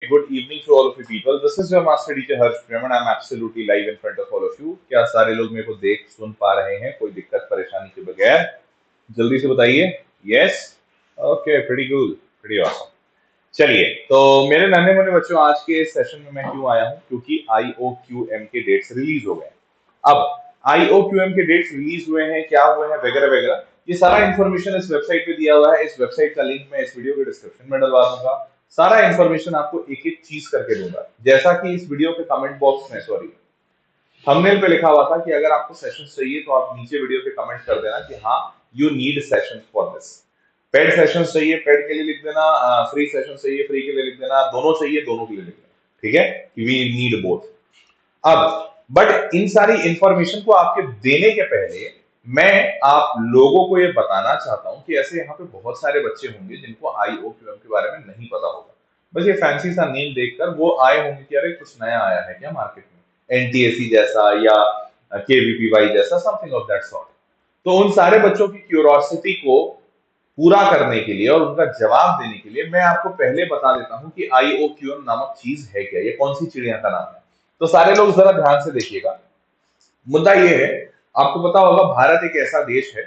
Good evening to all of you people. This is your master teacher Harsh Prem and I'm absolutely live in front of all of you. क्या सारे लोग मेरे को देख सुन पा रहे हैं कोई दिक्कत परेशानी के बगैर? जल्दी से बताइए. Yes? Okay, pretty cool, pretty awesome. चलिए, तो मेरे नन्हे मुन्ने बच्चों आज के सेशन में मैं क्यों आया हूँ? क्योंकि IOQM के डेट्स रिलीज हो गए. अब IOQM के डेट्स रिलीज हुए हैं, क्या हुए हैं वगैरह वगैरह, ये सारा इंफॉर्मेशन इस वेबसाइट पे दिया हुआ है. इस वेबसाइट का लिंक मैं इस वीडियो के डिस्क्रिप्शन में डलवा दूंगा. सारा इंफॉर्मेशन आपको एक एक चीज करके दूंगा, जैसा कि इस वीडियो के कमेंट बॉक्स में, सॉरी, थंबनेल पे लिखा हुआ था कि अगर आपको सेशन चाहिए तो आप नीचे वीडियो पे कमेंट कर देना कि हाँ, you need session for this. Paid session चाहिए, पेड के लिए लिख देना. फ्री सेशन चाहिए, फ्री के लिए लिख देना. दोनों चाहिए, दोनों के लिए लिख देना. ठीक है, वी नीड बोथ. अब बट इन सारी इंफॉर्मेशन को आपके देने के पहले मैं आप लोगों को ये बताना चाहता हूं कि ऐसे यहाँ पे बहुत सारे बच्चे होंगे जिनको IOQM के बारे में नहीं पता होगा. बस ये फैंसी सा नेम देखकर वो आए होंगे कि अरे कुछ नया आया है क्या मार्केट में, NTSE जैसा या KVPY जैसा, समथिंग ऑफ दैट सॉर्ट. तो उन सारे बच्चों की क्यूरोसिटी को पूरा करने के लिए और उनका जवाब देने के लिए मैं आपको पहले बता देता हूं कि IOQM नामक चीज है क्या, ये कौन सी चिड़िया का नाम है. तो सारे लोग जरा ध्यान से देखिएगा. मुद्दा ये है, आपको पता होगा भारत एक ऐसा देश है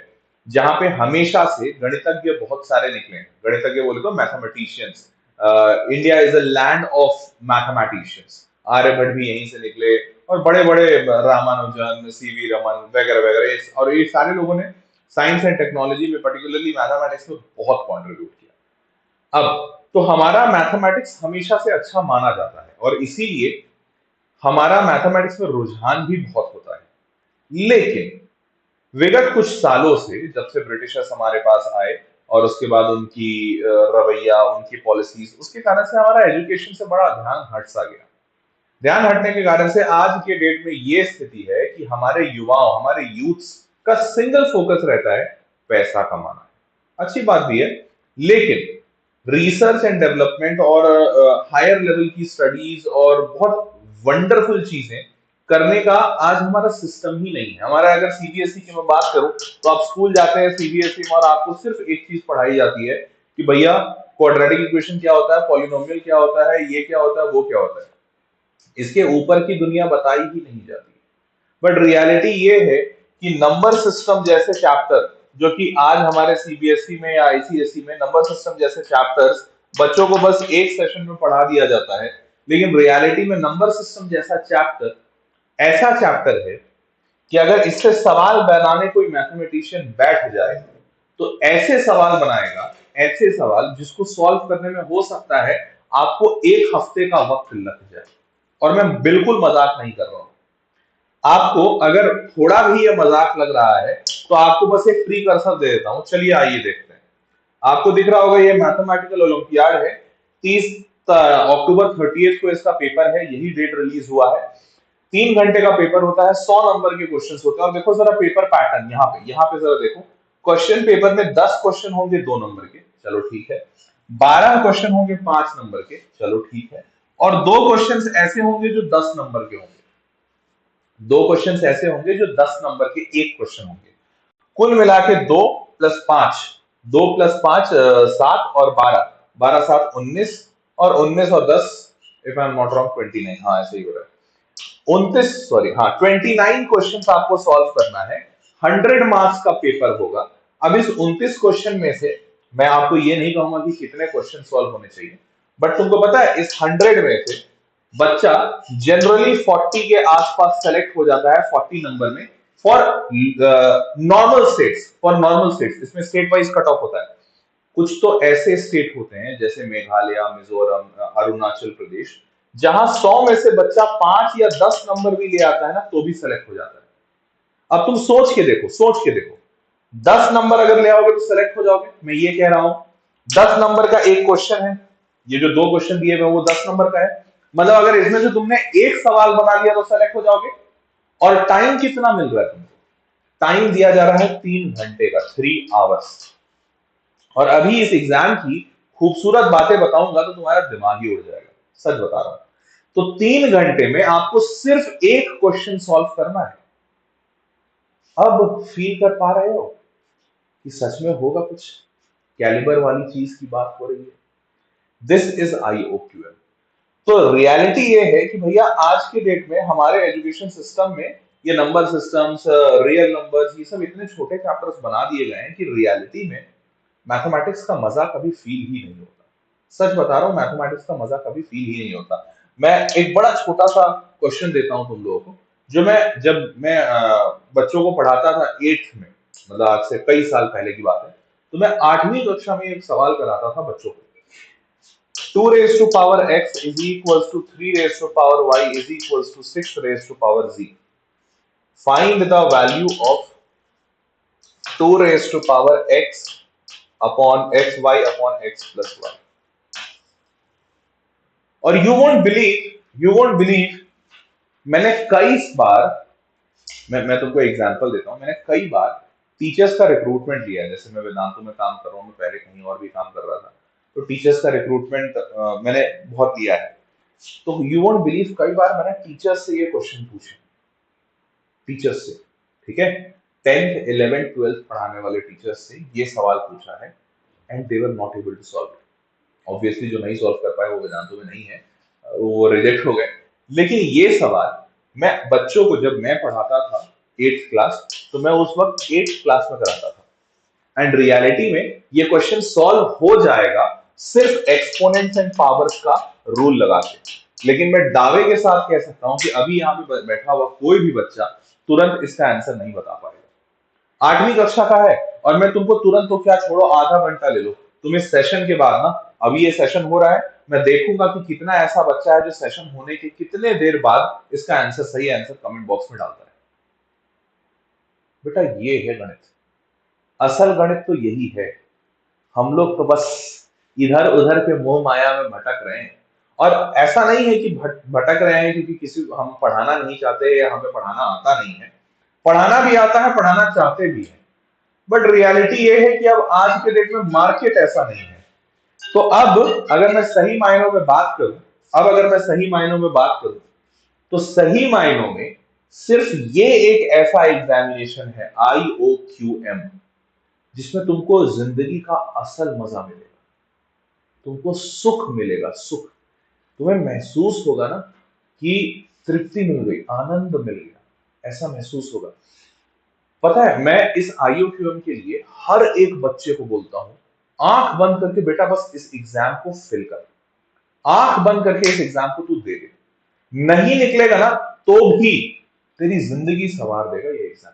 जहां पे हमेशा से गणितज्ञ बहुत सारे निकले हैं. गणितज्ञ बोले तो mathematicians. India is a land of mathematicians. Aryabhata भी यहीं से निकले और बड़े बड़े रामानुजन, CV रमन वगैरह वगैरह, और ये सारे लोगों ने साइंस एंड टेक्नोलॉजी में, पर्टिकुलरली मैथमेटिक्स में बहुत कॉन्ट्रीब्यूट किया. अब तो हमारा मैथमेटिक्स हमेशा से अच्छा माना जाता है और इसीलिए हमारा मैथमेटिक्स में रुझान भी बहुत होता है. लेकिन विगत कुछ सालों से, जब से ब्रिटिशर्स हमारे पास आए और उसके बाद उनकी रवैया, उनकी पॉलिसीज, उसके कारण से हमारा एजुकेशन से बड़ा ध्यान हट सा गया. ध्यान हटने के कारण से आज के डेट में ये स्थिति है कि हमारे युवाओं, हमारे यूथ्स का सिंगल फोकस रहता है पैसा कमाना. अच्छी बात भी है, लेकिन रिसर्च एंड डेवलपमेंट और हायर लेवल की स्टडीज और बहुत वंडरफुल चीजें करने का आज हमारा सिस्टम ही नहीं है. हमारा अगर CBSE की मैं बात करूं तो आप स्कूल जाते हैं CBSE में और आपको सिर्फ एक चीज पढ़ाई जाती है कि भैया क्वाड्रेटिक इक्वेशन क्या होता है, पॉलिनोमियल क्या होता है, ये क्या होता है, वो क्या होता है. इसके ऊपर की दुनिया बताई ही नहीं जाती. बट रियलिटी ये है कि नंबर सिस्टम जैसे चैप्टर, जो कि आज हमारे CBSE में या ICSE में नंबर सिस्टम जैसे चैप्टर्स बच्चों को बस एक सेशन में पढ़ा दिया जाता है, लेकिन रियलिटी में नंबर सिस्टम जैसा चैप्टर ऐसा चैप्टर है कि अगर इससे सवाल बनाने कोई मैथमेटिशियन बैठ जाए तो ऐसे सवाल बनाएगा, ऐसे सवाल जिसको सॉल्व करने में हो सकता है आपको एक हफ्ते का वक्त लग जाए. और मैं बिल्कुल मजाक नहीं कर रहा हूं. आपको अगर थोड़ा भी ये मजाक लग रहा है तो आपको बस एक फ्री कर्सर दे देता हूं, चलिए आइए देखते हैं. आपको दिख रहा होगा ये मैथमेटिकल ओलंपियाड है. 30 अक्टूबर 30 को इसका पेपर है, यही डेट रिलीज हुआ है. 3 घंटे का पेपर होता है, 100 नंबर के क्वेश्चन होते हैं. और देखो जरा पेपर पैटर्न, यहाँ पे जरा देखो. क्वेश्चन पेपर में 10 क्वेश्चन होंगे 2 नंबर के, चलो ठीक है. 12 क्वेश्चन होंगे 5 नंबर के, चलो ठीक है. और दो क्वेश्चन ऐसे होंगे जो 10 नंबर के होंगे. दो क्वेश्चन ऐसे होंगे जो 10 नंबर के एक क्वेश्चन होंगे. कुल मिला के 2 + 5, 2 + 5 7 और 12, 12 7 19, और 19 और 10, if I am not wrong 29, हाँ ऐसे ही हो रहा है. 29, सॉरी, हाँ 29 क्वेश्चन आपको सॉल्व करना है. 100 मार्क्स का पेपर होगा. अब इस 29 क्वेश्चन में से मैं आपको ये नहीं कहूंगा कि कितने क्वेश्चन सॉल्व होने चाहिए, बट तुमको पता है इस 100 में से बच्चा जनरली 40 के आसपास सेलेक्ट हो जाता है, 40 नंबर में, for normal states. For normal states इसमें स्टेट वाइज कट ऑफ होता है. कुछ तो ऐसे स्टेट होते हैं जैसे मेघालय, मिजोरम, अरुणाचल प्रदेश, जहां 100 में से बच्चा 5 या 10 नंबर भी ले आता है ना तो भी सेलेक्ट हो जाता है. अब तुम सोच के देखो, सोच के देखो, 10 नंबर अगर ले आओगे तो सेलेक्ट हो जाओगे, मैं ये कह रहा हूं. 10 नंबर का एक क्वेश्चन है, ये जो दो क्वेश्चन दिए हुए वो 10 नंबर का है. मतलब अगर इसमें से तुमने एक सवाल बना लिया तो सेलेक्ट हो जाओगे. और टाइम कितना मिल रहा है तुमको? टाइम दिया जा रहा है 3 घंटे का, 3 आवर्स. और अभी इस एग्जाम की खूबसूरत बातें बताऊंगा तो तुम्हारा दिमाग ही उड़ जाएगा, सच बता रहा हूं. तो 3 घंटे में आपको सिर्फ एक क्वेश्चन सॉल्व करना है. अब फील कर पा रहे हो कि सच में होगा कुछ कैलिबर वाली चीज की बात हो रही है. This is IOQM. तो रियलिटी ये है कि भैया आज के डेट में हमारे एजुकेशन सिस्टम में ये नंबर सिस्टम्स, रियल नंबर्स, ये सब इतने छोटे चैप्टर्स बना दिए गए हैं कि रियलिटी में मैथमेटिक्स का मजा कभी फील ही नहीं होता। सच बता रहा हूँ, मैथमेटिक्स का मजा कभी फील ही नहीं होता। मैं एक बड़ा छोटा सा क्वेश्चन देता हूँ तुम लोगों को, जो मैं जब मैं बच्चों को पढ़ाता था 8th में, मतलब आज से कई साल पहले की बात है, तो मैं 8वीं कक्षा में एक सवाल कराता था बच्चों को। 2 raised to power x is equals to 3 raised to power y is equals to 6 raised to power z. Find the value of 2 raised to power x upon xy upon x plus y. और you won't believe, मैंने कई बार, मैं तुमको example देता हूं, मैंने कई बार teachers का रिक्रूटमेंट लिया है। जैसे मैं वेदांतु में काम कर रहा हूं, मैं पहले कहीं और भी काम कर रहा था, तो टीचर्स का रिक्रूटमेंट मैंने बहुत लिया है। तो यू वोंट बिलीव, कई बार मैंने टीचर्स से ये क्वेश्चन पूछे, टीचर्स से, ठीक है, 10th 11th 12th पढ़ाने वाले टीचर्स से ये सवाल पूछा है, and they were not able to solve it. Obviously जो नहीं सॉल्व कर पाए वो वेदांतों में नहीं है, वो रिजेक्ट हो गए। लेकिन ये सवाल मैं बच्चों को, जब मैं पढ़ाता था 8th क्लास, तो मैं उस वक्त 8th क्लास में कराता था, एंड रियलिटी में ये क्वेश्चन सॉल्व हो जाएगा सिर्फ एक्सपोनेंट्स एंड पावर्स का रूल लगा के। लेकिन मैं दावे के साथ कह सकता हूं कि अभी यहाँ पे बैठा हुआ कोई भी बच्चा तुरंत इसका आंसर नहीं बता पाएगा। 8वीं कक्षा का है, और मैं तुमको तुरंत तो क्या छोड़ो, आधा घंटा ले लो तुम इस सेशन के बाद ना, अभी ये सेशन हो रहा है, मैं देखूंगा कि कितना ऐसा बच्चा है जो सेशन होने के कितने देर बाद इसका आंसर, सही आंसर कमेंट बॉक्स में डालता है। बेटा ये है गणित, असल गणित तो यही है। हम लोग तो बस इधर उधर के मोह माया में भटक रहे हैं। और ऐसा नहीं है कि भटक रहे हैं क्योंकि किसी हम पढ़ाना नहीं चाहते या हमें पढ़ाना आता नहीं है, पढ़ाना भी आता है, पढ़ाना चाहते भी हैं। बट रियलिटी ये है कि अब आज के डेट में मार्केट ऐसा नहीं है। तो अब अगर मैं सही मायनों में बात करूं, अब अगर मैं सही मायनों में बात करूं, तो सही मायनों में सिर्फ ये एक ऐसा एग्जामिनेशन है IOQM, जिसमें तुमको जिंदगी का असल मजा मिलेगा, तुमको सुख मिलेगा, सुख। तुम्हें महसूस होगा ना कि तृप्ति मिल गई, आनंद मिल गया, ऐसा महसूस होगा। पता है, मैं इस IOQM के लिए हर एक बच्चे को बोलता हूं, आंख बंद करके बेटा बस इस एग्जाम को फिल कर, आंख बंद करके इस एग्जाम को तू दे दे। नहीं निकलेगा ना तो भी तेरी जिंदगी संवार देगा ये एग्जाम।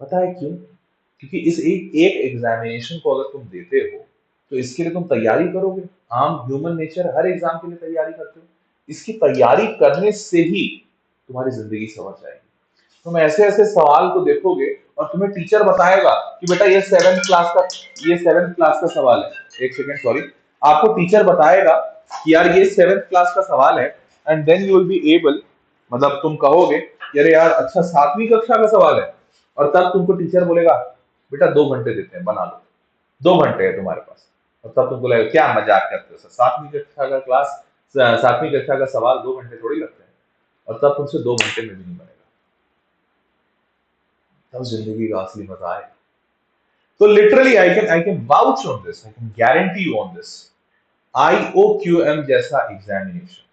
पता है क्यों? क्योंकि इस एक एग्जामिनेशन को अगर तुम देते हो तो इसके लिए तुम तैयारी करोगे। आम ह्यूमन नेचर, हर एग्जाम के लिए तैयारी करते हो, इसकी तैयारी करने से ही तुम्हारी जिंदगी संवर जाएगी। तुम ऐसे ऐसे सवाल को देखोगे और तुम्हें टीचर बताएगा कि बेटा ये 7th क्लास का, ये 7th क्लास का सवाल है, एक सेकेंड सॉरी, आपको टीचर बताएगा कि यार ये 7th क्लास का सवाल है, and then you will be able, मतलब तुम कहोगे अरे यार अच्छा 7वीं कक्षा का सवाल है, और तब तुमको टीचर बोलेगा बेटा 2 घंटे देते हैं, बना लो, 2 घंटे है तुम्हारे पास। और तब तुमको लगेगा क्या मजाक करते हो सर, 7वीं कक्षा का क्लास, 7वीं कक्षा का सवाल 2 घंटे थोड़ी लगते हैं, और तब तुमसे 2 घंटे में भी नहीं बनेगा, तब जिंदगी का असली मजा आएगा। तो literally I can vouch on this, I can guarantee you on this, IOQM जैसा एग्जामिनेशन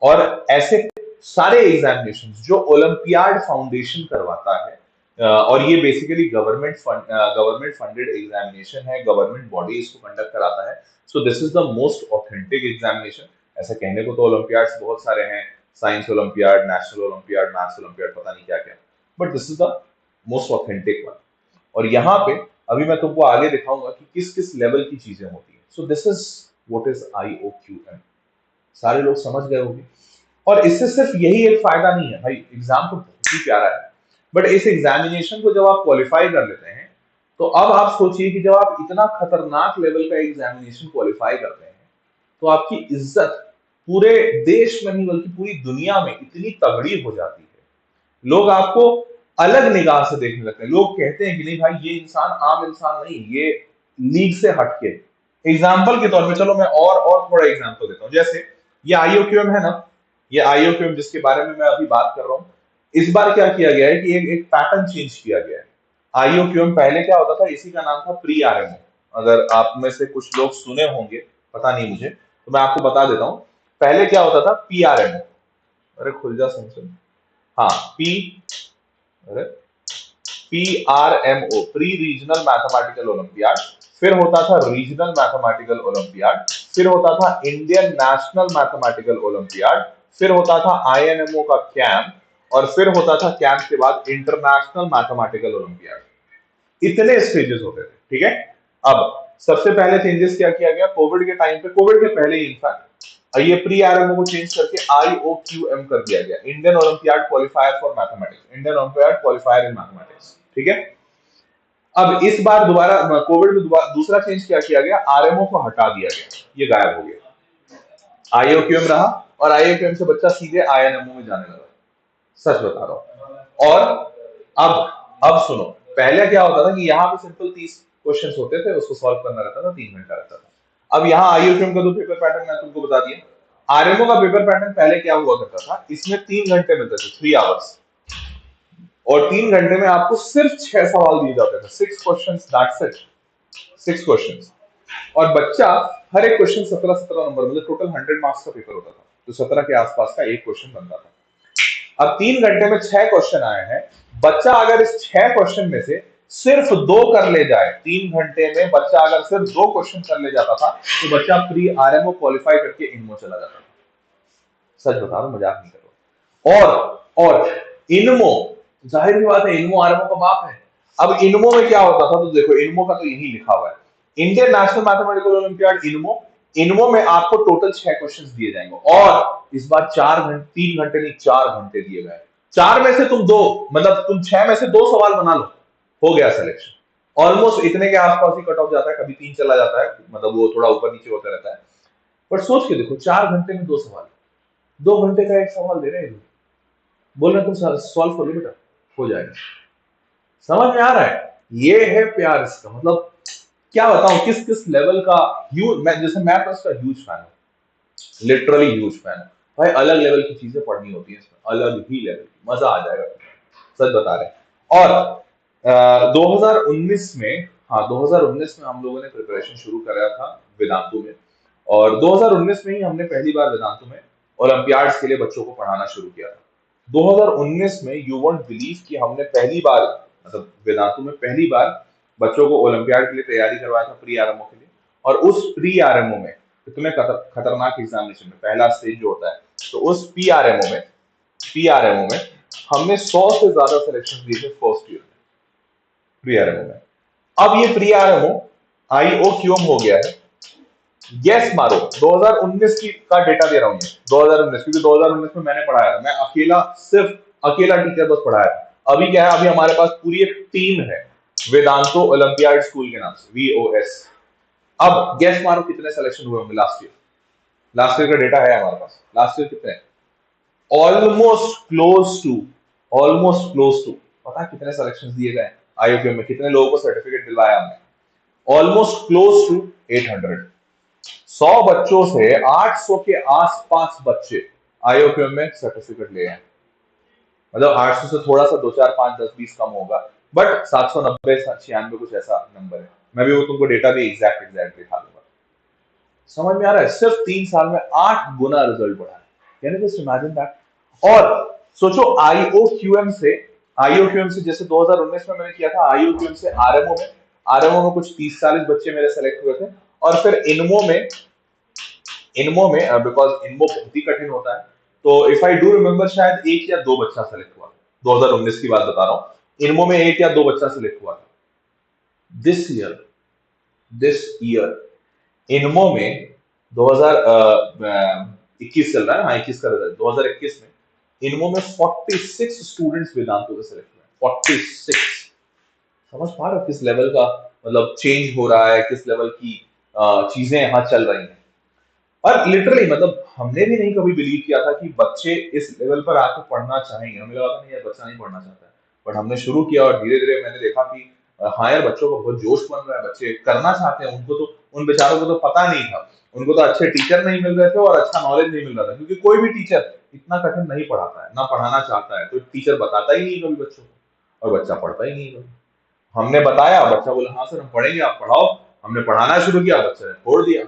और ऐसे सारे एग्जामिनेशन जो ओलंपियाड फाउंडेशन करवाता है, और ये बेसिकली गवर्नमेंट फंडेड एग्जामिनेशन है, गवर्नमेंट बॉडी इसको कंडक्ट कराता है। So this is the most authentic examination. ऐसा कहने को तो ओलंपियाड्स बहुत सारे हैं, science olympiad, national olympiad, maths olympiad, पता नहीं क्या क्या, but this is the most authentic one. और यहाँ पे अभी मैं तुमको आगे दिखाऊंगा कि किस किस लेवल की चीजें होती है। So this is what is IOQM, सारे लोग समझ गए होंगे। और इससे सिर्फ यही एक फायदा नहीं है भाई, एग्जाम तो बहुत ही प्यारा है, बट इस एग्जामिनेशन को जब आप क्वालिफाई कर लेते हैं, तो अब आप सोचिए कि जब आप इतना खतरनाक लेवल का एग्जामिनेशन क्वालिफाई करते हैं, तो आपकी इज्जत पूरे देश में नहीं बल्कि पूरी दुनिया में इतनी तगड़ी हो जाती है, लोग आपको अलग निगाह से देखने लगते हैं। लोग कहते हैं कि नहीं भाई ये इंसान आम इंसान नहीं, ये लीग से हटके। एग्जाम्पल के तौर पे चलो मैं और थोड़ा एग्जाम्पल देता हूँ। जैसे ये IOQM है ना, ये IOQM जिसके बारे में मैं अभी बात कर रहा हूँ, इस बार क्या किया गया है कि एक पैटर्न चेंज किया गया है। IOQM पहले क्या होता था, इसी का नाम था प्री RMO। अगर आप में से कुछ लोग सुने होंगे, पता नहीं मुझे, तो मैं आपको बता देता हूँ। पहले क्या होता था, पीआरएमओ, अरे खुल जा सैमसंग, हाँ अरे पीआरएमओ, प्री रीजनल मैथमेटिकल ओलंपियाड, फिर होता था रीजनल मैथमेटिकल ओलंपियाड, फिर होता था इंडियन नेशनल मैथमेटिकल ओलंपियाड, फिर होता था आईएनएमओ का कैंप, और फिर होता था कैंप के बाद इंटरनेशनल मैथमेटिकल ओलंपियाड। इतने स्टेजेस होते थे, ठीक है। अब सबसे पहले चेंजेस क्या किया गया कोविड के टाइम पे, कोविड के पहले ही इनफैक्ट ये प्री आरएमओ को चेंज करके आईओक्यूएम कर दिया गया, Indian olympiad qualifier for mathematics, Indian olympiad qualifier in mathematics, ठीक है। अब इस बार दोबारा कोविड में दूसरा चेंज क्या किया गया, आरएमओ को हटा दिया गया, ये गायब हो गया, आईओक्यूएम रहा, और आईओक्यूएम से बच्चा सीधे आईएनएमओ में जाने लगा, सच बता रहा हूं। और अब सुनो, पहले क्या होता था कि यहाँ पे सिंपल 30 क्वेश्चंस होते थे, उसको सॉल्व करना रहता था, 3 घंटा रहता था। अब यहाँ आईओक्यूएम का जो पेपर पैटर्न मैं तुमको बता दिया, आरएमओ का पेपर पैटर्न पहले क्या हुआ करता था, इसमें 3 घंटे मिलते थे, 3 आवर्स, और 3 घंटे में आपको सिर्फ 6 सवाल दिए जाते थे, 6 क्वेश्चंस, दैट्स इट, 6 क्वेश्चंस। और बच्चा हर एक क्वेश्चन 17-17 नंबर, मतलब टोटल 100 मार्क्स का पेपर होता था, तो 17 के आसपास का एक क्वेश्चन बनता था। अब 3 घंटे में 6 क्वेश्चन आए हैं, बच्चा अगर इस 6 क्वेश्चन में से सिर्फ 2 कर ले जाए, 3 घंटे में बच्चा अगर सिर्फ 2 क्वेश्चन कर ले जाता था, तो बच्चा प्री आरएमओ क्वालिफाई करके इनमो चला जाता था, सच बता रहा हूं, मजाक नहीं कर रहा। और इनमो, जाहिर सी बात है, इनमो आरएमओ का बाप है। अब इनमो में क्या होता था, तो देखो इनमो का तो यही लिखा हुआ है, इंडियन नेशनल मैथमेटिकल ओलंपियाड इनमो, इनमो में आपको टोटल 6 क्वेश्चंस दिए जाएंगे, और इस बार 4 घंटे, 3 घंटे नहीं 4 घंटे दिए गए। 4 में से तुम 2, मतलब तुम 6 में से 2 सवाल बना लो, हो गया सिलेक्शन। ऑलमोस्ट इतने के आसपास ही कट ऑफ जाता है, कभी 3 चला जाता है, मतलब वो थोड़ा ऊपर नीचे होता रहता है। बट सोच के देखो, 4 घंटे में 2 सवाल, 2 घंटे का एक सवाल दे रहे हैं, बोल रहे तुम सॉल्व कर लो बेटा, हो जाएगा। समझ में आ रहा है, ये है प्यार इसका, मतलब क्या बताऊं किस किस लेवल का मैं जैसे मैं तो इसका ह्यूज फैन हूं, लिटरली ह्यूज फैन हूं भाई। अलग लेवल की चीजें पढ़नी होती है इसमें, अलग ही लेवल, मजा आ जाएगा, सच बता रहे हैं। और 2019 में, हाँ 2019 में हम लोगों ने प्रिपरेशन शुरू करा था वेदांतु में, और 2019 में ही हमने पहली बार वेदांतु में ओलंपियाड्स के लिए बच्चों को पढ़ाना शुरू किया था। 2019 में यू वोंट बिलीव कि हमने पहली बार, मतलब वेदांतु में पहली बार बच्चों को ओलंपियाड के लिए तैयारी करवाया था, प्री आरएमओ के लिए। और उस प्री आरएमओ में इतने खतरनाक एग्जामिनेशन में पहला स्टेज जो होता है, तो उस पीआरएमओ में हमने 100 से ज्यादा सिलेक्शन दिए थे फर्स्ट ईयर में, प्री आरएमओ में। अब ये प्री आरएमओ आईओक्यूएम हो गया है, यस मारो, 2019 का डेटा दे रहा हूं मैं, 2019, क्योंकि 2019 में मैंने पढ़ाया था, मैं अकेला, सिर्फ अकेला टीचर बस पढ़ाया था। अभी क्या है, अभी हमारे पास पूरी एक टीम है वेदांतो ओलंपियाड स्कूल के नाम से, वीओएस। अब गेस मारो कितने सिलेक्शन हुए होंगे लास्ट ईयर, लास्ट ईयर का डेटा है हमारे पास, लास्ट ईयर कितने, almost close to, almost close to, पता है कितने सिलेक्शन दिए गए आईओक्यूएम में, कितने लोगों को सर्टिफिकेट दिलवाया हमने, ऑलमोस्ट क्लोज टू 800। 100 बच्चों से 800 के आसपास बच्चे आईओक्यूएम में सर्टिफिकेट ले आए, मतलब 800 से थोड़ा सा 2, 4, 5, 10, 20 कम होगा, बट 790, 96 कुछ ऐसा नंबर है। मैं भी वो तुमको डेटा भी एग्जैक्ट दिखा दूंगा। समझ में आ रहा है, सिर्फ 3 साल में 8 गुना रिजल्ट बढ़ा है, can you just imagine that. और सोचो आईओक्यूएम से जैसे 2019 में मैंने किया था, आईओक्यूएम से आरएमओ में कुछ 30-40 बच्चे मेरे सेलेक्ट हुए थे, और फिर इनमो में बिकॉज इनमो बहुत ही कठिन होता है, तो इफ आई डू रिमेम्बर शायद 1 या 2 बच्चा सेलेक्ट हुआ, 2019 की बात बता रहा हूँ, इनमो में 1 या 2 बच्चा सेलेक्ट हुआ था। दिस ईयर इनमो में 2021 चल रहा है, हाँ 21 का रिजल्ट, 2021 में इनमो में 46 स्टूडेंट्स वेदांतों के सेलेक्ट हुए, 46। समझ पा रहे हो किस लेवल का मतलब चेंज हो रहा है, किस लेवल की चीजें यहाँ चल रही हैं। और लिटरली मतलब हमने भी नहीं कभी बिलीव किया था कि बच्चे इस लेवल पर आकर पढ़ना चाहेंगे, हमें लगा था नहीं यार बच्चा नहीं पढ़ना चाहता है, बट हमने शुरू किया और धीरे धीरे मैंने देखा कि हाँ यार बच्चों को बहुत जोश बन रहा है, बच्चे करना चाहते हैं। उनको तो, उन बेचारों को तो पता नहीं था, उनको तो अच्छे टीचर नहीं मिल रहे थे और अच्छा नॉलेज नहीं मिल रहा था, क्योंकि कोई भी टीचर इतना कठिन नहीं पढ़ाता है, ना पढ़ाना चाहता है, तो टीचर बताता ही नहीं कभी बच्चों को, और बच्चा पढ़ता ही नहीं कभी। हमने बताया, बच्चा बोला हाँ सर हम पढ़ेंगे, आप पढ़ाओ, हमने पढ़ाना शुरू किया, बच्चे ने छोड़ दिया।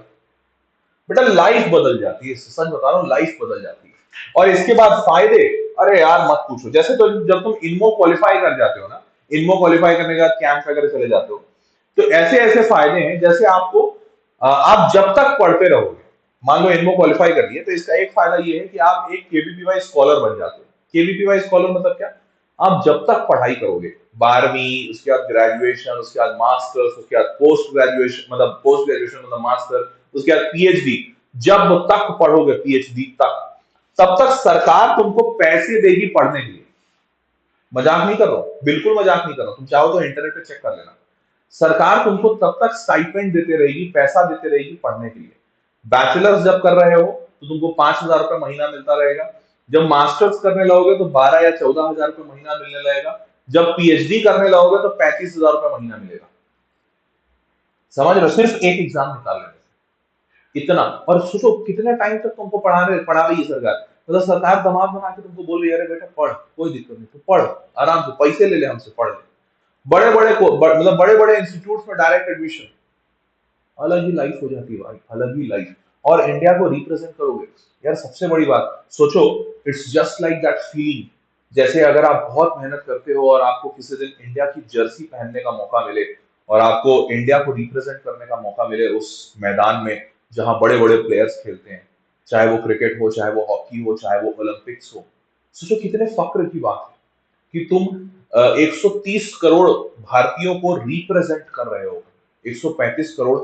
बेटा लाइफ बदल जाती है, सच बता रहा हूँ, लाइफ बदल जाती है। और इसके बाद फायदे, अरे यार मत पूछो। जैसे तो जब तुम इनमो क्वालिफाई कर जाते हो ना, इनमो क्वालिफाई करने के बाद कैंप वगैरह चले जाते हो, तो ऐसे ऐसे फायदे हैं, जैसे आपको आप जब तक पढ़ते रहोगे, मान लो इनमो क्वालिफाई कर लिए, तो इसका एक फायदा ये है कि आप एक केवीपीवाई स्कॉलर बन जाते हो। केवीपीवाई स्कॉलर मतलब क्या? आप जब तक पढ़ाई करोगे, 12वीं, उसके बाद ग्रेजुएशन, उसके बाद मास्टर्स, उसके बाद पोस्ट ग्रेजुएशन, मतलब पोस्ट ग्रेजुएशन मतलब मास्टर, उसके बाद पीएचडी, जब तक पढ़ोगे पीएचडी तक, तब तक सरकार तुमको पैसे देगी पढ़ने के लिए। मजाक नहीं कर रहा हूं, बिल्कुल मजाक नहीं कर रहा हूं, तुम चाहो तो इंटरनेट पे चेक कर लेना। सरकार तुमको तब तक स्टाइपेंड देते रहेगी, पैसा देते रहेगी पढ़ने के लिए। बैचलर्स जब कर रहे हो तो तुमको 5,000 रुपए महीना मिलता रहेगा। जब मास्टर्स करने लगोगे तो 12 या 14 हजार रुपए महीना मिलने लगेगा। जब पीएचडी करने लगोगे तो 35,000 रुपए महीना मिलेगा। समझ रहे हो? सिर्फ एक एग्जाम निकाल लेने से इतना। और सोचो कितने टाइम तक तुमको पढ़ा रही है सरकार। मतलब सरकार दबाव बना के तुमको बोल रही है, अरे बेटा पढ़, कोई दिक्कत नहीं, तू पढ़ आराम से, पैसे ले ले हमसे, पढ़ ले। बड़े बड़े मतलब बड़े बड़े इंस्टीट्यूट में डायरेक्ट एडमिशन, अलग ही लाइफ हो जाती है भाई, अलग ही लाइफ। और इंडिया को रिप्रेजेंट करोगे यार, सबसे बड़ी बात सोचो, it's just like that feeling, जैसे अगर आप बहुत मेहनत करते हो और आपको किसी दिन इंडिया की जर्सी पहनने का मौका मिले, और आपको इंडिया को रिप्रेजेंट करने का मौका मिले उस मैदान में जहां बड़े बड़े प्लेयर्स खेलते हैं, चाहे वो क्रिकेट हो, चाहे वो हॉकी हो, चाहे वो ओलंपिक्स हो। सोचो कितने फक्र की बात है कि तुम 130 करोड़ भारतीयों को रिप्रेजेंट कर रहे हो, 135 करोड़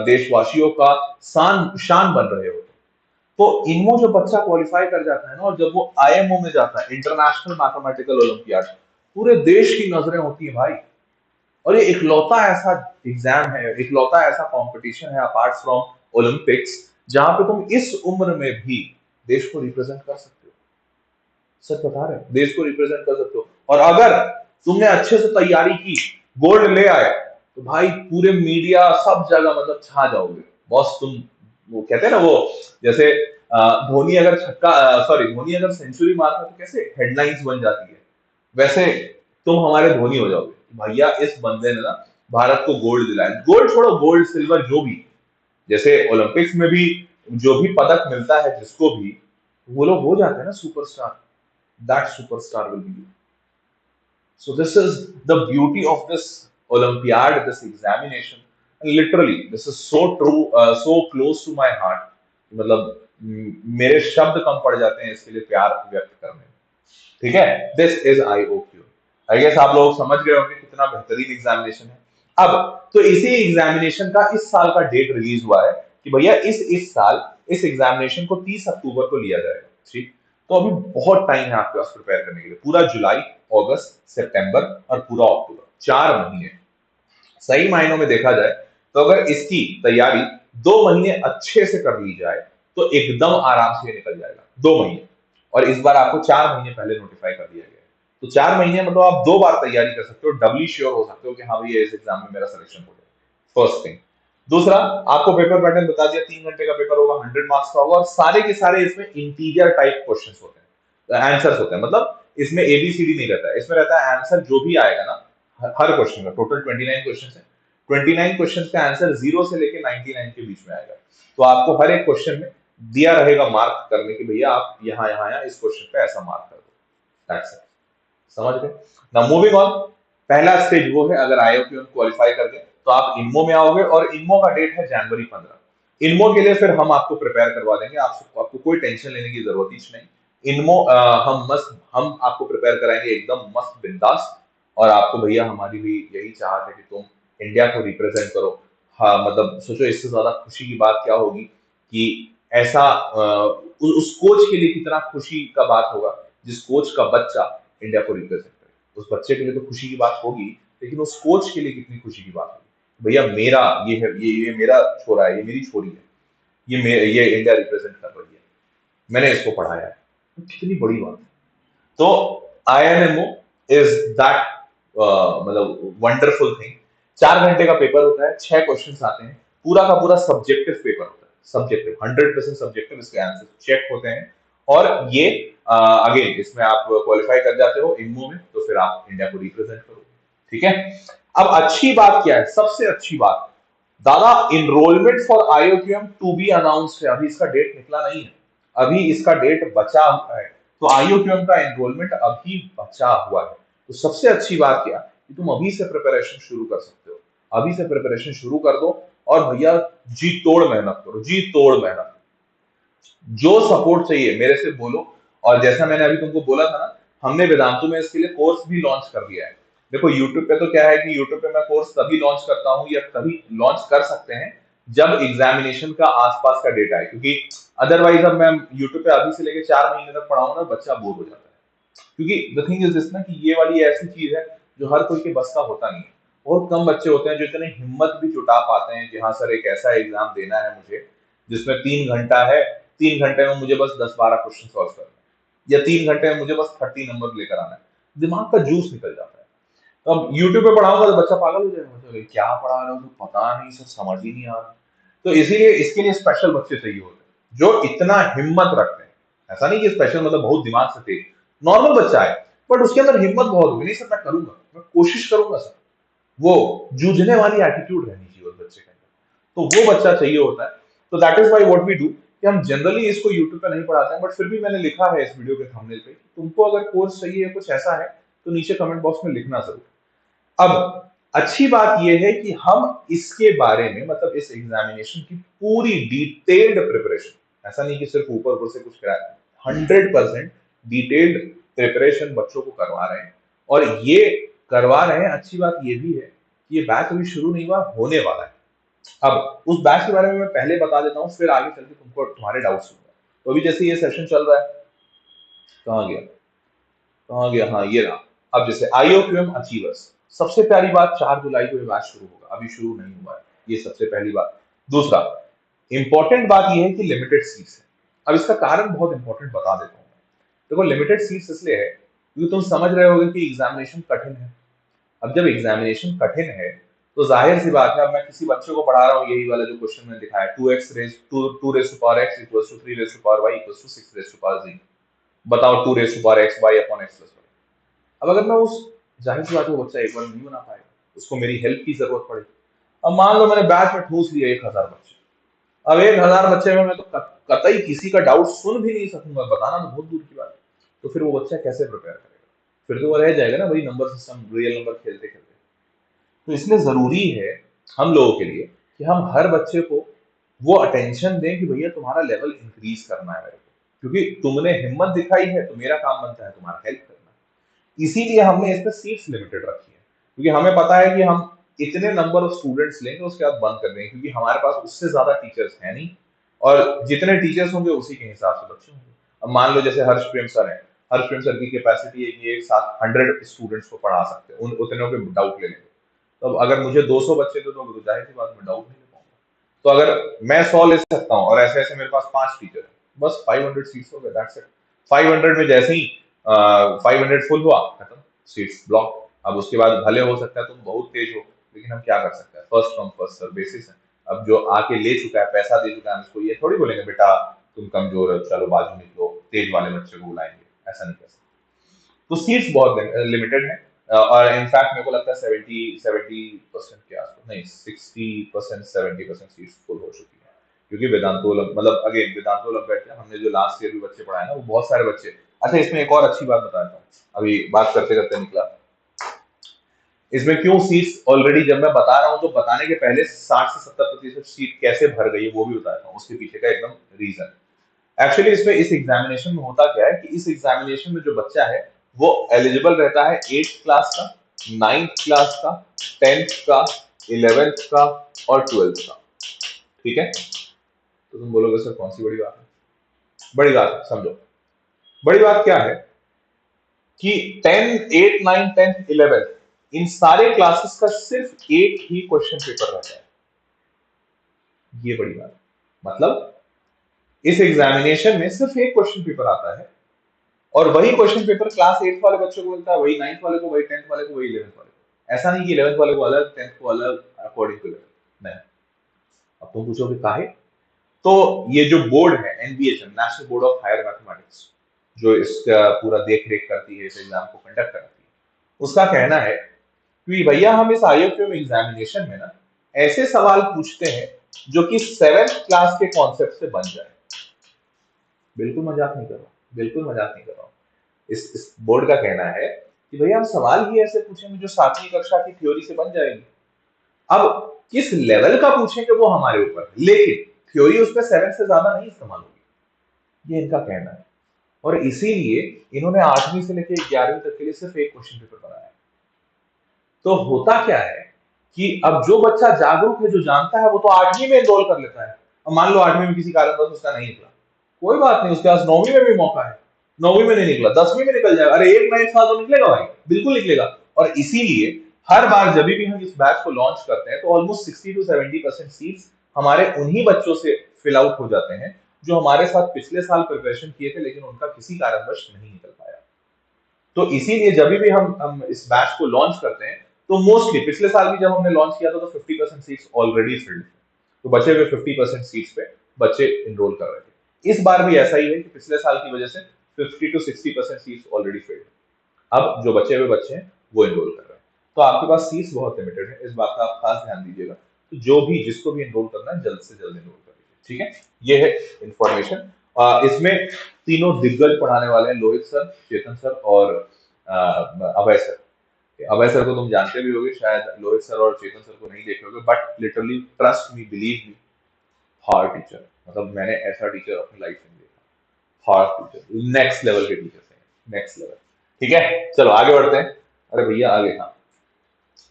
देशवासियों का शान बन रहे हो। तो इनमो जो बच्चा क्वालिफाई कर जाता है ना, और जब वो आईएमओ में जाता है, इंटरनेशनल मैथमेटिकल ओलंपियाड, पूरे देश की नजरें होती है भाई। और ये इकलौता ऐसा एग्जाम है, इकलौता ऐसा कंपटीशन है अपार्ट फ्रॉम ओलंपिक्स, जहां पे तुम इस उम्र में भी देश को रिप्रेजेंट कर सकते हो। सच बता रहे हैं, देश को रिप्रेजेंट कर सकते हो। और अगर तुमने अच्छे से तैयारी की, गोल्ड ले आए, तो भाई पूरे मीडिया सब जगह मतलब छा जाओगे बॉस तुम। वो कहते हैं ना, वो जैसे धोनी अगर छक्का, सॉरी, धोनी अगर सेंचुरी मारता तो कैसे हेडलाइंस बन जाती है, वैसे तुम हमारे धोनी हो जाओगे। भैया इस बंदे ने ना भारत को गोल्ड दिलाया। गोल्ड छोड़ो, गोल्ड सिल्वर जो भी, जैसे ओलंपिक्स में भी जो भी पदक मिलता है जिसको भी, वो लोग हो जाते हैं ना superstar. That superstar will be you. So this is the beauty of this Olympiad, this examination. And literally, this is so true, so close to my heart. मतलब मेरे शब्द कम पड़ जाते हैं इसके लिए प्यार व्यक्त करने में। ठीक है, this is IOQ। I guess आप लोग समझ गए होंगे कितना बेहतरीन एग्जामिनेशन है। अब तो इसी एग्जामिनेशन का इस साल का डेट रिलीज हुआ है कि भैया इस साल इस एग्जामिनेशन को 30 अक्टूबर को लिया जाएगा। ठीक, तो अभी बहुत टाइम है आपके पास प्रिपेयर करने के लिए। पूरा जुलाई, अगस्त, सितंबर और पूरा अक्टूबर, 4 महीने। सही मायनों में देखा जाए तो अगर इसकी तैयारी 2 महीने अच्छे से कर ली जाए तो एकदम आराम से निकल जाएगा 2 महीने। और इस बार आपको 4 महीने पहले नोटिफाई कर दिया गया है, तो 4 महीने मतलब आप 2 बार तैयारी कर सकते हो, डबली श्योर हो सकते हो कि हाँ भैया इस एग्जाम में मेरा सिलेक्शन हो जाए। First thing. दूसरा, आपको पेपर पैटर्न बता दिया, 3 घंटे का पेपर होगा, 100 मार्क्स का होगा, और सारे के सारे इसमें इंटीरियर टाइप क्वेश्चन होते हैं, आंसर्स होते हैं। मतलब इसमें ABCD नहीं रहता है, इसमें रहता है आंसर जो भी आएगा ना हर क्वेश्चन का। टोटल 29 क्वेश्चन है, 29 क्वेश्चन का आंसर 0 से लेके 99 के बीच में आएगा। तो आपको हर एक क्वेश्चन में दिया रहेगा मार्क करने की, भैया आप यहाँ यहाँ यहाँ इस क्वेश्चन पे ऐसा मार्क कर दो। That's it. समझ गए ना? Moving on. पहला स्टेज वो है, अगर IOQ क्वालिफाई कर गए तो आप इनमो में आओगे, और इनमो का डेट है जनवरी 15। इनमो के लिए फिर हम आपको प्रिपेयर करवा देंगे, आपको कोई टेंशन लेने की जरूरत ही नहीं। इनमो हम आपको प्रिपेयर कराएंगे एकदम मस्त बिंदास। और आपको भैया हमारी भी यही चाहत है कि तुम इंडिया को रिप्रेजेंट करो। हाँ, मतलब सोचो इससे ज्यादा खुशी की बात क्या होगी कि ऐसा उस कोच के लिए कितना खुशी का बात होगा जिस कोच का बच्चा इंडिया को रिप्रेजेंट करे। उस बच्चे के लिए तो खुशी की बात होगी, लेकिन उस कोच के लिए कितनी खुशी की बात होगी, भैया मेरा ये है, ये मेरा छोरा है, ये मेरी छोरी है, ये इंडिया रिप्रेजेंट कर रही है, मैंने इसको पढ़ाया है, तो कितनी बड़ी बात है। तो INMO इज दैट मतलब वंडरफुल थिंग। 4 घंटे का पेपर होता है, 6 क्वेश्चन आते हैं, पूरा का पूरा सब्जेक्टिव पेपर होता है, सब्जेक्टिव 100% सब्जेक्टिव, इसके आंसर चेक होते हैं। और ये अगेन इसमें आप क्वालिफाई कर जाते हो इनमो में, तो फिर आप इंडिया को रिप्रेजेंट करो। ठीक है। अब अच्छी बात क्या है, सबसे अच्छी बात, दादा enrolment for IOQM to be announced है, अभी इसका डेट निकला नहीं है, अभी इसका डेट बचा हुआ है। तो आईओक्यूएम का एनरोलमेंट अभी बचा हुआ है। तो सबसे अच्छी बात क्या कि तुम अभी से प्रिपरेशन शुरू कर सकते हो, अभी से प्रिपरेशन शुरू कर दो और भैया जी तोड़ मेहनत करो, जी तोड़ मेहनत। जो सपोर्ट चाहिए मेरे से बोलो। और जैसा मैंने अभी तुमको बोला था ना, हमने वेदांतु में इसके लिए कोर्स भी लॉन्च कर दिया है। देखो यूट्यूब पे तो क्या है कि यूट्यूब पे मैं कोर्स तभी लॉन्च करता हूँ या तभी लॉन्च कर सकते हैं जब एग्जामिनेशन का आसपास का डेट आए, क्योंकि अदरवाइज अब मैं यूट्यूब पे अभी से लेके 4 महीने तक पढ़ाऊँ ना, बच्चा बोर हो जाता है। क्योंकि द थिंग इज दिस ना कि ये वाली ऐसी चीज है जो हर कोई के बस का होता नहीं है। बहुत कम बच्चे होते हैं जो इतने हिम्मत भी जुटा पाते हैं कि हाँ सर एक ऐसा एग्जाम देना है मुझे जिसमें 3 घंटा है, 3 घंटे में मुझे बस 10-12 क्वेश्चन सॉल्व करना है, या 3 घंटे में मुझे बस 30 नंबर लेकर आना है। दिमाग का जूस निकल जाता है। तो अब यूट्यूब पे पढ़ाऊंगा तो बच्चा पागल हो जाएगा, मतलब क्या पढ़ा रहे हो तो पता नहीं, सर समझ ही नहीं आ रहा। तो इसीलिए इसके लिए स्पेशल बच्चे चाहिए होते हैं जो इतना हिम्मत रखते हैं। ऐसा नहीं कि स्पेशल मतलब बहुत दिमाग से तेज, नॉर्मल बच्चा है बट उसके अंदर हिम्मत बहुत होगी, नहीं सर मैं करूंगा, मैं कोशिश करूंगा सर, वो जूझने वाली एटीट्यूड रहनी चाहिए उस बच्चे के अंदर। तो वो बच्चा चाहिए होता है। तो that is why what we do कि हम जनरली इसको यूट्यूब पे नहीं पढ़ाते हैं, बट फिर भी मैंने लिखा है इस वीडियो के थंबनेल पे कि तुमको अगर कोर्स चाहिए कुछ ऐसा है तो नीचे कमेंट बॉक्स में लिखना जरूर। अब अच्छी बात यह है कि हम इसके बारे में मतलब इस एग्जामिनेशन की पूरी डिटेल्ड प्रिपरेशन, ऐसा नहीं कि सिर्फ ऊपर ऊपर से कुछ कराया, 100% डिटेल्ड प्रिपरेशन बच्चों को करवा रहे हैं। और ये करवा रहे हैं, अच्छी बात ये भी है कि ये बैच अभी शुरू नहीं हुआ, होने वाला है। अब उस बैच के बारे में मैं पहले बता देता हूँ, फिर आगे चल के तुमको तुम्हारे डाउट्स होंगे। तो अभी जैसे ये सेशन चल रहा है, कहाँ गया कहाँ गया, हाँ ये रहा। अब जैसे आईओक्यूएम अचीवर्स, सबसे पहली बात 4 जुलाई को ये बैच शुरू होगा, अभी शुरू नहीं हुआ है, ये सबसे पहली बात। दूसरा इंपॉर्टेंट बात ये है कि लिमिटेड सीट्स है। अब इसका कारण बहुत इंपॉर्टेंट बता देता हूँ। देखो लिमिटेड सीट्स इसलिए है क्योंकि तुम समझ रहे होगे कि एग्जामिनेशन कठिन है। अब जब एग्जामिनेशन कठिन है तो जाहिर सी बात है, अब मैं किसी बच्चे को पढ़ा रहा हूँ, यही वाला जो क्वेश्चन मैंने दिखाया 2x equals to 3 equals to 6 बताओ 2 x y/x+y। अब अगर मैं उस, जाहिर सी बात है वो बच्चा एक बार नहीं बना पाएगा, उसको मेरी हेल्प की जरूरत पड़ेगी। अब मान लो मैंने बैच में ठूस लिया 1000 बच्चे, अब 1000 बच्चे में मैं तो कतई किसी का डाउट सुन भी नहीं सकूंगा, बताना तो बहुत दूर की बात है। तो फिर वो बच्चा कैसे प्रिपेयर करेगा? फिर तो वो रह जाएगा ना वही नंबर सिस्टम, रियल नंबर खेलते खेलते। तो इसलिए जरूरी है हम लोगों के लिए कि हम हर बच्चे को वो अटेंशन दें कि भैया तुम्हारा लेवल इंक्रीज करना है मेरे को, क्योंकि तुमने हिम्मत दिखाई है तो मेरा काम बनता है तुम्हारा हेल्प करना। इसीलिए हमने इस पे सीट्स लिमिटेड रखी है, क्योंकि हमें पता है कि हम इतने नंबर ऑफ स्टूडेंट्स लेंगे उसके बाद बंद कर देंगे, क्योंकि हमारे पास उससे ज्यादा टीचर्स हैं नहीं, और जितने टीचर्स होंगे उसी के हिसाब से बच्चे होंगे। अब मान लो जैसे हर्ष प्रेम सर है, हर्ष प्रेम सर की कैपेसिटी है कि एक साथ 100 स्टूडेंट्स को पढ़ा सकते हैं, उन उतने के डाउट ले लेंगे। तो अब अगर मुझे 200 बच्चे दे दोगे तो जाहिर सी बात मैं डाउट नहीं ले पाऊंगा। तो अगर मैं 100 ले सकता हूँ और ऐसे ऐसे मेरे पास 5 टीचर है, बस 500 सीट्स हो गए, दैट्स इट। 500 में जैसे ही 500 फुल हुआ, खत्म, सीट्स ब्लॉक। अब उसके बाद भले हो सकता है तुम बहुत तेज हो, लेकिन हम क्या कर सकते हैं, first come first serve basis है। अब जो आके ले चुका है, पैसा दे चुका है, हम इसको ये थोड़ी बोलेंगे बेटा तुम कमजोर हो चलो बाजू निकलो, तेज वाले बच्चे को बुलाएंगे, ऐसा नहीं कर सकते। तो सीट्स बहुत लिमिटेड है। और इनफैक्ट मेरे को लगता है 70% के आसपास, नहीं 60% 70% सीट्स फुल हो चुकी है, क्योंकि वेदांतो मतलब अगेन वेदांतो ओलंपियाड में हमने जो लास्ट ईयर भी बच्चे पढ़ाए ना वो बहुत सारे बच्चे। अच्छा इसमें एक और अच्छी बात बताता हूँ, अभी बात करते करते निकला, इसमें क्यों सीट्स ऑलरेडी जब मैं बता रहा हूँ तो बताने के पहले 60 से 70% सीट कैसे भर गई है वो भी बताता हूँ, उसके पीछे का एकदम रीजन। एक्चुअली इसमें इस एग्जामिनेशन में होता क्या है कि इस एग्जामिनेशन में जो बच्चा है वो एलिजिबल रहता है 8th क्लास का, 9th क्लास का, 10th का, 11th का और 12th का। ठीक है, तो तुम बोलोगे सर कौन सी बड़ी बात है? बड़ी बात है, समझो। बड़ी बात क्या है कि 10, 8, 9, 10, 11 इन सारे क्लासेस का सिर्फ एक ही क्वेश्चन पेपर रहता है। ये बड़ी बात मतलब इस एग्जामिनेशन में सिर्फ एक क्वेश्चन पेपर आता है, और वही क्वेश्चन पेपर क्लास 8 वाले बच्चों को मिलता है, वही 9th वाले को, वही 10th वाले को, वही 11th वाले को। ऐसा नहीं कि 11th वाले को अलग 10th को अलग अकॉर्डिंग टू लेवल, नहीं। अब तुम पूछोगे काहे? तो ये जो बोर्ड है NBHM, national board of higher mathematics, जो इसका पूरा देख रेख करती है, इस एग्जाम को कंडक्ट करती है, उसका कहना है कि भैया हम इस आईओक्यूएम एग्जामिनेशन में ना ऐसे सवाल पूछते हैं जो कि 7th क्लास के कॉन्सेप्ट से बन जाए। बिल्कुल मजाक नहीं कर रहा हूं, बिल्कुल मजाक नहीं कर रहा हूं। इस बोर्ड का कहना है कि भैया हम सवाल ही ऐसे पूछेंगे जो 7वीं कक्षा की थ्योरी से बन जाएगी। अब किस लेवल का पूछेंगे वो हमारे ऊपर है, लेकिन थ्योरी उसमें 7 से ज्यादा नहीं इस्तेमाल होगी, ये इनका कहना है। और इसीलिए इन्होंने 8वीं से लेकर 11वीं तक के लिए सिर्फ एक क्वेश्चन पेपर बनाया। तो होता क्या है कि अब जो बच्चा जागरूक है, जो जानता है, वो तो 8वीं में एनरोल कर लेता है। अब मान लो 8वीं में किसी कारणवश उसका नहीं निकला, कोई बात नहीं, उसके पास 9वीं में भी मौका है। 9वीं में नहीं निकला, 10वीं में निकल जाएगा। अरे एक ना एक साल तो निकलेगा भाई, बिल्कुल निकलेगा। और इसीलिए हर बार जब भी हम इस बैच को लॉन्च करते हैं तो ऑलमोस्ट 60 to 70% सीट्स हमारे उन्हीं बच्चों से फिल आउट हो जाते हैं जो हमारे साथ पिछले साल प्रिपरेशन किए थे, लेकिन उनका किसी कारणवश नहीं निकल पाया। तो इसीलिए जब भी हम इस बैच को लॉन्च करते हैं तो मोस्टली पिछले साल भी जब हमने लॉन्च किया था तो 50% सीट्स ऑलरेडी फिल्ड थे, तो बचे हुए 50% सीट्स पे बच्चे इनरोल कर रहे थे। इस बार भी ऐसा ही है कि पिछले साल की वजह से 50 to 60% सीट्स ऑलरेडी फिल्ड है। अब जो बचे हुए बच्चे हैं वो इनरोल कर रहे हैं। तो आपके पास सीट्स बहुत लिमिटेड है, इस बात का आप खास ध्यान दीजिएगा। तो जो भी जिसको भी इनरोल करना है जल्द से जल्द इनरोल कर लीजिए, ठीक है। ये है इंफॉर्मेशन। इसमें तीनों दिग्गज पढ़ाने वाले हैं, लोहित सर, चेतन सर और अभय सर। अभय सर को तुम जानते भी होगे शायद, लोहित सर और चेतन सर को नहीं देखे होगे, but literally trust me, believe me, hard teacher. मतलब मैंने ऐसा टीचर अपनी लाइफ में देखा, हार्ड टीचर, नेक्स्ट लेवल के टीचर हैं, नेक्स्ट लेवल। ठीक है, चलो आगे बढ़ते हैं। अरे भैया आगे, हाँ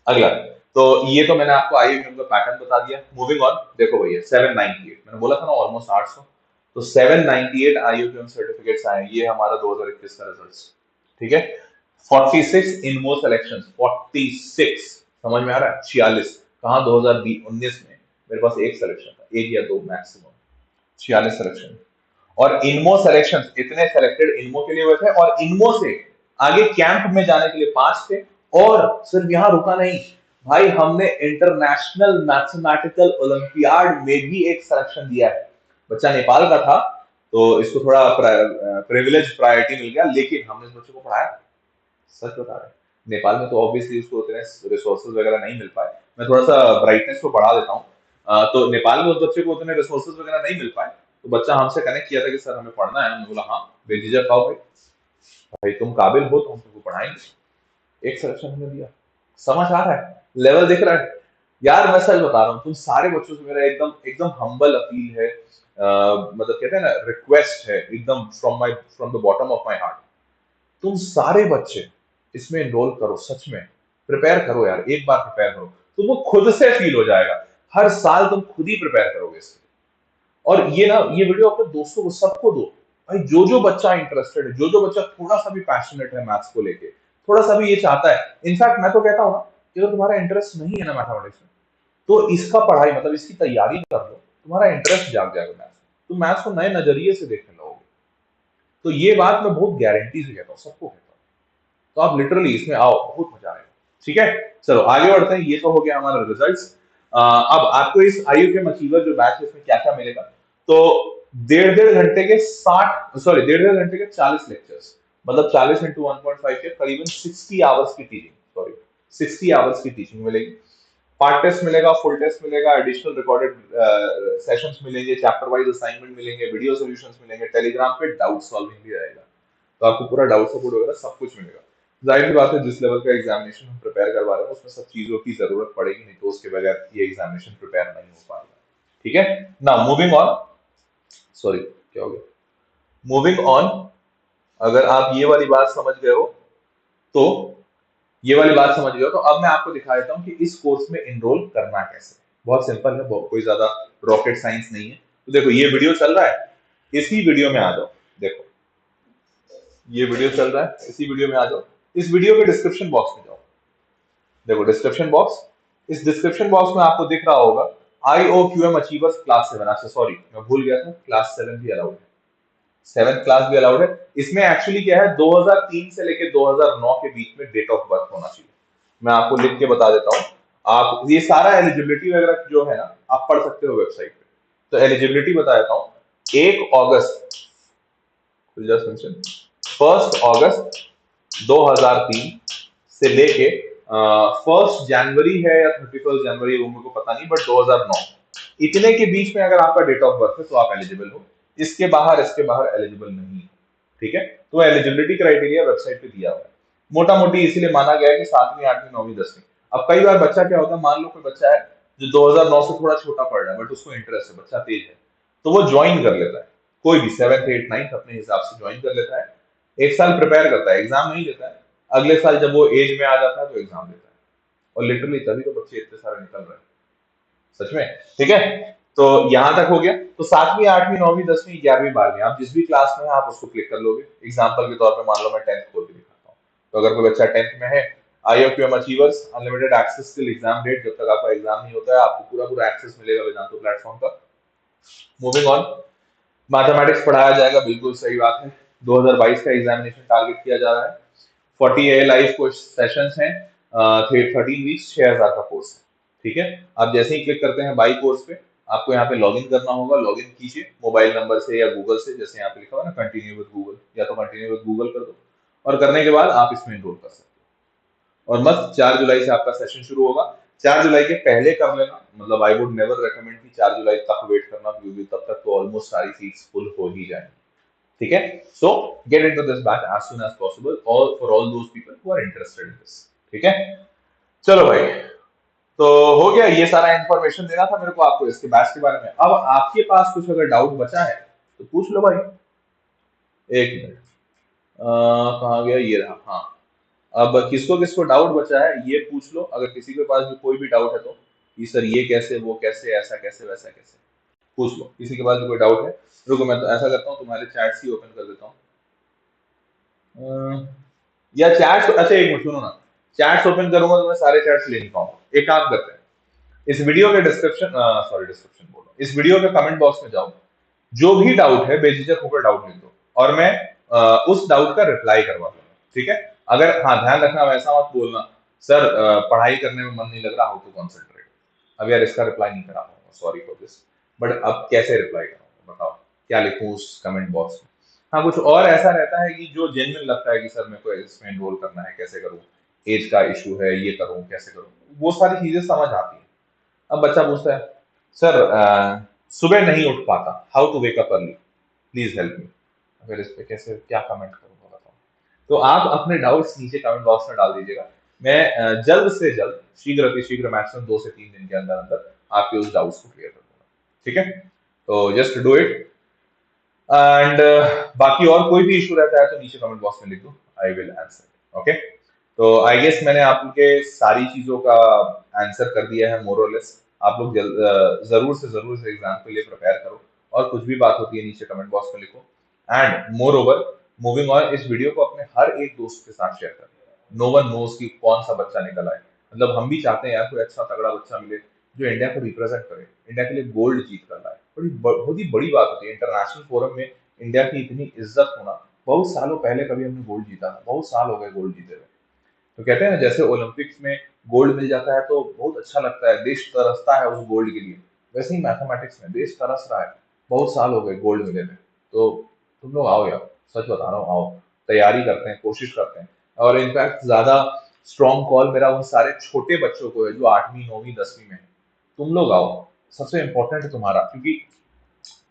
अगला। तो ये तो मैंने आपको आईयूएम का पैटर्न बता दिया। मूविंग ऑन, देखो भैया 798, मैंने बोला था ना ऑलमोस्ट 800, तो 798 आईयूएम सर्टिफिकेट्स आए, ये हमारा 2021 का रिजल्ट्स। ठीक है, 46 इन वो सिलेक्शन, 46, समझ में आ रहा है? 46 कहाँ, 2019 में मेरे पास एक सिलेक्शन था, एक या दो मैक्सिमम, 46 सिलेक्शन। और इनमो सिलेक्शन, इतने सेलेक्टेड इनमो के लिए हुए थे, और इनमो से आगे कैंप में जाने के लिए 5 थे। और सिर्फ यहाँ रुका नहीं भाई, हमने इंटरनेशनल मैथमेटिकल ओलंपियाड में भी एक सिलेक्शन दिया है। बच्चा नेपाल का था तो इसको थोड़ा प्रिविलेज प्रायोरिटी मिल गया, लेकिन हमने इस बच्चे को पढ़ाया, सच बता रहे हैं। नेपाल में तो ऑब्वियसली उसको उतने रिसोर्सेज वगैरह नहीं मिल पाए। मैं थोड़ा सा ब्राइटनेस को बढ़ा देता हूँ। तो नेपाल में उस बच्चे को उतने रिसोर्सेज वगैरह नहीं मिल पाए, तो बच्चा हमसे कनेक्ट किया था कि सर हमें पढ़ना है। हमने बोला हाँ बेझिझक आओ भाई, भाई तुम काबिल हो तो हम तुमको पढ़ाएंगे। एक सिलेक्शन हमने दिया। समझ आ रहा है, लेवल दिख रहा है यार? मैं सच बता रहा हूँ, तुम सारे बच्चों से मेरा एकदम एकदम हम्बल अपील है, मतलब कहते हैं ना, रिक्वेस्ट है एकदम from the bottom of my heart. तुम सारे बच्चे इसमें एनरोल करो, सच में प्रिपेयर करो यार, एक बार प्रिपेयर करो तो वो खुद से फील हो जाएगा। हर साल तुम खुद ही प्रिपेयर करोगे इसके। और ये ना, ये वीडियो अपने दोस्तों को सबको दो भाई, जो जो बच्चा इंटरेस्टेड है, जो जो बच्चा थोड़ा सा भी पैशनेट है मैथ्स को लेके, थोड़ा सा भी ये चाहता है। इनफैक्ट मैं तो कहता हूँ ना कि अगर तुम्हारा इंटरेस्ट नहीं है ना मैथमेटिक्स में, तो इसका पढ़ाई मतलब इसकी तैयारी कर लो, तुम्हारा इंटरेस्ट जाग जाएगा मैथ्स में, तुम मैथ्स को नए नजरिए से देखने लगोगे। तो ये बात मैं बहुत गारंटी से कहता हूँ, सबको कहता हूँ। तो आप लिटरली इसमें आओ, बहुत मजा आएगा। ठीक है, चलो आगे बढ़ते हैं। ये तो हो गया हमारा रिजल्ट्स। अब आपको इस आयु के अचीवर जो बैच है इसमें क्या क्या मिलेगा, तो डेढ़ डेढ़ घंटे के 60, सॉरी डेढ़ डेढ़ घंटे के 40 लेक्चर्स, मतलब 40 इंटू 1.5 के करीबन 60 आवर्स की टीचिंग, सॉरी 60 आवर्स की टीचिंग मिलेगी। पार्ट टेस्ट मिलेगा, फुल टेस्ट मिलेगा, एडिशनल रिकॉर्डेड सेशंस मिलेंगे, चैप्टर वाइज असाइनमेंट मिलेंगे, वीडियो सॉल्यूशंस मिलेंगे, टेलीग्राम पे डाउट सॉल्विंग भी रहेगा। तो आपको पूरा डाउट सपोर्ट वगैरह सब कुछ मिलेगा। जाहिर सी बात है, जिस लेवल का एग्जामिनेशन हम प्रिपेयर करवा रहे हैं उसमें सब चीजों की जरूरत पड़ेगी, नहीं तो उसके बगैर ये एग्जामिनेशन प्रिपेयर नहीं हो पाएगा। ठीक है ना, मूविंग ऑन, सॉरी क्या हो गया, मूविंग ऑन। अगर आप ये वाली बात समझ गए हो तो ये वाली बात समझ गए हो तो अब मैं आपको दिखा देता हूं कि इस कोर्स में एनरोल करना कैसे। बहुत सिंपल है, कोई ज्यादा रॉकेट साइंस नहीं है। तो देखो ये वीडियो चल रहा है, इसी वीडियो में आ जाओ। देखो ये वीडियो चल रहा है, इसी वीडियो में आ जाओ। इस वीडियो के डिस्क्रिप्शन बॉक्स में जाओ, देखो डिस्क्रिप्शन बॉक्स, इस डिस्क्रिप्शन बॉक्स में आपको दिख रहा होगा IOQM अचीवर्स क्लास 7। अच्छा सॉरी मैं भूल गया था, क्लास 7 भी अलाउड है, 7th क्लास भी अलाउड है। इसमें एक्चुअली क्या है, 2003 से लेके 2009 के बीच में डेट ऑफ बर्थ होना चाहिए। मैं आपको लिख के बता देता हूं, आप ये सारा एलिजिबिलिटी वगैरह जो है ना आप पढ़ सकते हो वेबसाइट पे। तो एलिजिबिलिटी बता देता हूं, 1 अगस्त, 1 अगस्त 2003 से लेके 1 जनवरी है या 31 जनवरी, वो मेरे को पता नहीं, बट 2009 इतने के बीच में अगर आपका डेट ऑफ बर्थ है तो आप एलिजिबल हो। इसके बाहर एलिजिबल नहीं हो। ठीक है, तो एलिजिबिलिटी क्राइटेरिया वेबसाइट पे दिया हुआ है। मोटा मोटी इसीलिए माना गया है कि 7वीं 8वीं 9वीं 10वीं। अब कई बार बच्चा क्या होता है, मान लो कोई बच्चा है जो 2009 से थोड़ा छोटा पढ़ रहा है बट उसको इंटरेस्ट है, बच्चा तेज है, तो वो ज्वाइन कर लेता है। कोई भी 7th 8th 9th अपने हिसाब से ज्वाइन कर लेता है। 1 साल प्रिपेयर करता है, एग्जाम नहीं देता है। अगले साल जब वो एज में आ जाता है तो एग्जाम देता है। और लिटरली तभी तो बच्चे इतने सारे निकल रहे हैं, सच में। ठीक है, तो यहां तक हो गया। तो 7वीं 8वीं 9वीं 10वीं 11वीं 12वीं आप जिस भी क्लास में है आप उसको क्लिक कर लोगे। एग्जाम्पल के तौर पे मान लो मैं 10th खोल के दिखाता हूँ, तो अगर कोई बच्चा 10th में है, IOQM achievers unlimited access till exam date, जब तक आपका एग्जाम नहीं होता है आपको पूरा पूरा एक्सेस मिलेगा वेदांतो प्लेटफॉर्म का। मूविंग ऑन, मैथमेटिक्स पढ़ाया जाएगा, बिल्कुल सही बात है। 2022 का एग्जामिनेशन टारगेट किया जा रहा है। 40 लाइव कोर्स सेशंस हैं, 13 वीक्स, 6000 का कोर्स है। ठीक है, आप जैसे ही क्लिक करते हैं बाई कोर्स पे, आपको यहाँ पे लॉगिन करना होगा। लॉगिन कीजिए मोबाइल नंबर से या गूगल से, जैसे यहाँ पे लिखा हुआ है ना कंटिन्यू विद गूगल, या तो कंटिन्यू विद गूगल कर दो, और करने के बाद आप इसमें एनरोल कर सकते हो। और मस्त 4 जुलाई से आपका सेशन शुरू होगा। 4 जुलाई के पहले कर लेना, मतलब आई वुड नेवर रेकमेंड कि 4 जुलाई तक वेट करना, क्योंकि तब तक तो ऑलमोस्ट सारी सीट्स फुल हो ही जाएंगी। ठीक है, so get into this batch as soon as possible, all for all those people who are interested in this. ठीक है, चलो भाई, तो हो गया, ये सारा इंफॉर्मेशन देना था मेरे को आपको इसके बैच के बारे में। अब आपके पास कुछ अगर डाउट बचा है तो पूछ लो भाई। एक मिनट, कहाँ गया, ये रहा। हाँ, अब किसको किसको डाउट बचा है ये पूछ लो। अगर किसी के पास भी कोई भी डाउट है तो, कि सर ये कैसे, वो कैसे, ऐसा कैसे, वैसा कैसे, पूछ लो। किसी के पास भी कोई डाउट है, रुको मैं तो ऐसा करता हूँ, तुम्हारे चैट्स ही ओपन कर देता हूँ। या चैट्स, अच्छा एक मिनट सुनो ना, चैट्स ओपन करूंगा तो मैं सारे चैट्स ले नहीं पाऊंगा। एक काम करते हैं, इस वीडियो के डिस्क्रिप्शन, सॉरी डिस्क्रिप्शन बोल रहा हूँ, इस वीडियो के कमेंट बॉक्स में जाओ, जो भी डाउट है बेझिझक होकर डाउट लिख दो, और मैं उस डाउट का रिप्लाई करवा दूंगा। ठीक है, अगर हाँ ध्यान रखना, वैसा मत बोलना सर पढ़ाई करने में मन नहीं लग रहा, हाउ टू कॉन्सेंट्रेट। अब यार इसका रिप्लाई नहीं करा पाऊंगा, सॉरी फॉर दिस, बट अब कैसे रिप्लाई करूंगा बताओ, क्या लिखूं उस कमेंट बॉक्स में। हाँ, कुछ और ऐसा रहता है कि जो जेन्युइन लगता है कि सर मेरे को इसमें एनरोल करना है, कैसे करूं, एज का इशू है, ये करूं कैसे करूं, वो सारी चीजें समझ आती है। अब बच्चा पूछता है सर सुबह नहीं उठ पाता, how to wake up early, please help me. अगर इस पे कैसे क्या कमेंट करूंगा बताओ। तो आप अपने डाउट्स नीचे कमेंट बॉक्स में डाल दीजिएगा। मैं जल्द से जल्द, शीघ्र अतिशीघ्र, मैक्सिमम 2 से 3 दिन के अंदर अंदर आपके उस डाउट्स को क्लियर कर दूंगा। ठीक है, तो जस्ट डू इट। एंड बाकी और कोई भी इशू रहता है तो नीचे कमेंट बॉक्स में लिख दो, आई विल आंसर। ओके, तो आई गेस मैंने आपके सारी चीजों का आंसर कर दिया है मोर और लेस। आप लोग जरूर से जरूर से एग्जाम के लिए प्रिपेयर करो, और कुछ भी बात होती है नीचे कमेंट बॉक्स में लिखो। And more over, moving on, इस वीडियो को अपने हर एक दोस्त के साथ शेयर करें। नो वन नोस कि कौन सा बच्चा निकल आए। मतलब हम भी चाहते हैं यार कोई अच्छा तगड़ा बच्चा मिले जो इंडिया को रिप्रेजेंट करे, इंडिया के लिए गोल्ड जीत कर लाए। बहुत ही बड़ी बात होती है इंटरनेशनल फोरम में इंडिया की इतनी इज्जत होना। बहुत सालों पहले कभी हमने गोल्ड जीता था, बहुत साल हो गए गोल्ड जीते हुए। तो कहते हैं ना, जैसे ओलंपिक्स में गोल्ड मिल जाता है तो बहुत अच्छा लगता है, देश तरसता है उस गोल्ड के लिए, वैसे ही मैथमेटिक्स में देश तरस रहा है। बहुत साल हो गए गोल्ड मिले में, तो तुम लोग आओ यार, सच बता रहा हूँ, आओ, तैयारी करते हैं, कोशिश करते हैं। और इनफैक्ट ज्यादा स्ट्रॉन्ग कॉल मेरा उन सारे छोटे बच्चों को है जो 8वीं 9वीं 10वीं में है। तुम लोग आओ, सबसे इंपॉर्टेंट है तुम्हारा, क्योंकि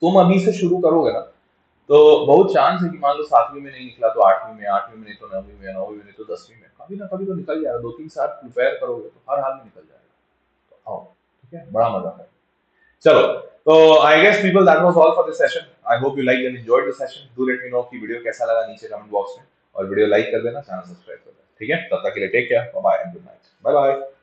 तुम अभी से शुरू करोगे ना, तो बहुत चांस है कि मान लो 7वीं में नहीं निकला तो 8वीं में, 8वीं में नहीं तो 9वीं में, 9वीं में नहीं तो 10वीं में, कभी ना कभी तो निकल जाएगा। 2 3 साल प्रिपेयर करोगे तो हर हाल में निकल जाएगा। तो आओ, ठीक है, बड़ा मजा है। चलो, तो I guess people that was all for this session. I hope you like and enjoyed the session. Do let me know कि वीडियो कैसा लगा नीचे कमेंट बॉक्स में, और वीडियो लाइक कर देना, चैनल सब्सक्राइब कर देना। ठीक है, तब तक के लिए take care, bye bye and good night, bye bye.